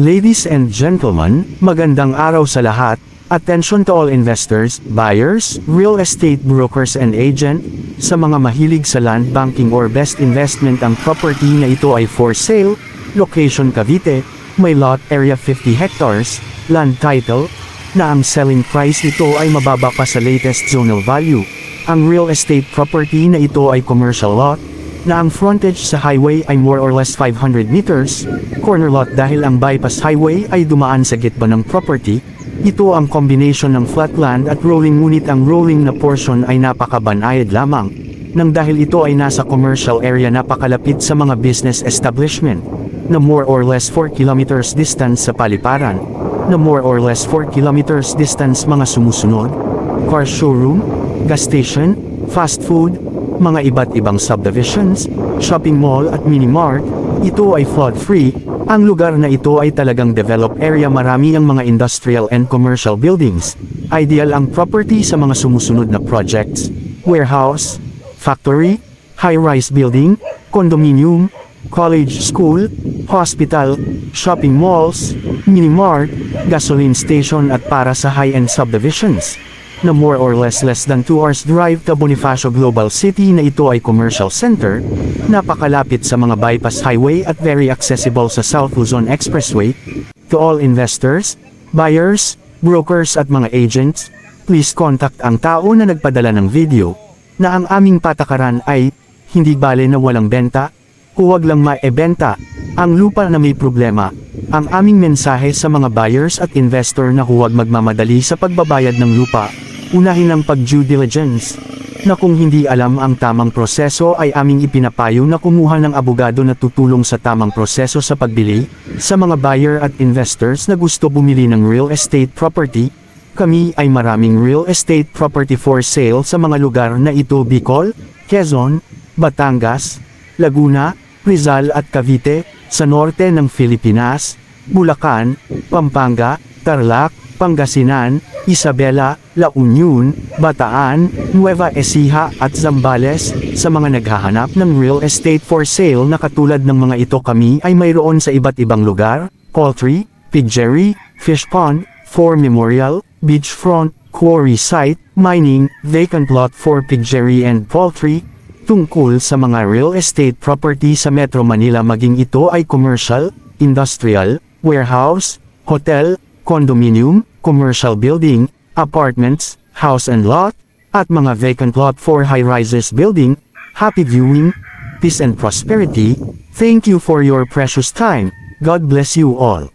Ladies and gentlemen, magandang araw sa lahat. Attention to all investors, buyers, real estate brokers and agent. Sa mga mahilig sa land banking or best investment, ang property na ito ay for sale. Location Cavite, may lot area 50 hectares, land title, na ang selling price nito ay mababa pa sa latest zonal value. Ang real estate property na ito ay commercial lot, na ang frontage sa highway ay more or less 500 meters, corner lot dahil ang bypass highway ay dumaan sa gitna ng property. Ito ang combination ng flat land at rolling, ngunit ang rolling na portion ay napakabanayad lamang, nang dahil ito ay nasa commercial area napakalapit sa mga business establishment, na more or less 4 kilometers distance sa paliparan, na more or less 4 kilometers distance mga sumusunod, car showroom, gas station, fast food, mga iba't ibang subdivisions, shopping mall at mini-mart. Ito ay flood-free. Ang lugar na ito ay talagang developed area, marami ang mga industrial and commercial buildings. Ideal ang property sa mga sumusunod na projects: warehouse, factory, high-rise building, condominium, college, school, hospital, shopping malls, mini-mart, gasoline station at para sa high-end subdivisions, na more or less than 2 hours drive to Bonifacio Global City, na ito ay commercial center, napakalapit sa mga bypass highway at very accessible sa South Luzon Expressway. To all investors, buyers, brokers at mga agents, please contact ang tao na nagpadala ng video, na ang aming patakaran ay, hindi bale na walang benta, huwag lang maibenta ang lupa na may problema. Ang aming mensahe sa mga buyers at investor na huwag magmamadali sa pagbabayad ng lupa. Unahin ang pag-due diligence, na kung hindi alam ang tamang proseso ay aming ipinapayo na kumuha ng abogado na tutulong sa tamang proseso sa pagbili. Sa mga buyer at investors na gusto bumili ng real estate property, kami ay maraming real estate property for sale sa mga lugar na ito: Bicol, Quezon, Batangas, Laguna, Rizal at Cavite, sa norte ng Pilipinas, Bulacan, Pampanga, Tarlac, Pangasinan, Isabela, La Union, Bataan, Nueva Ecija at Zambales. Sa mga naghahanap ng real estate for sale na katulad ng mga ito, kami ay mayroon sa iba't ibang lugar: poultry, piggery, fish pond, for memorial, beachfront, quarry site, mining, vacant lot for piggery and poultry. Tungkol sa mga real estate property sa Metro Manila, maging ito ay commercial, industrial, warehouse, hotel, condominium, commercial building, apartments, house and lot, at mga vacant lot for high-rises building. Happy viewing, peace and prosperity. Thank you for your precious time. God bless you all.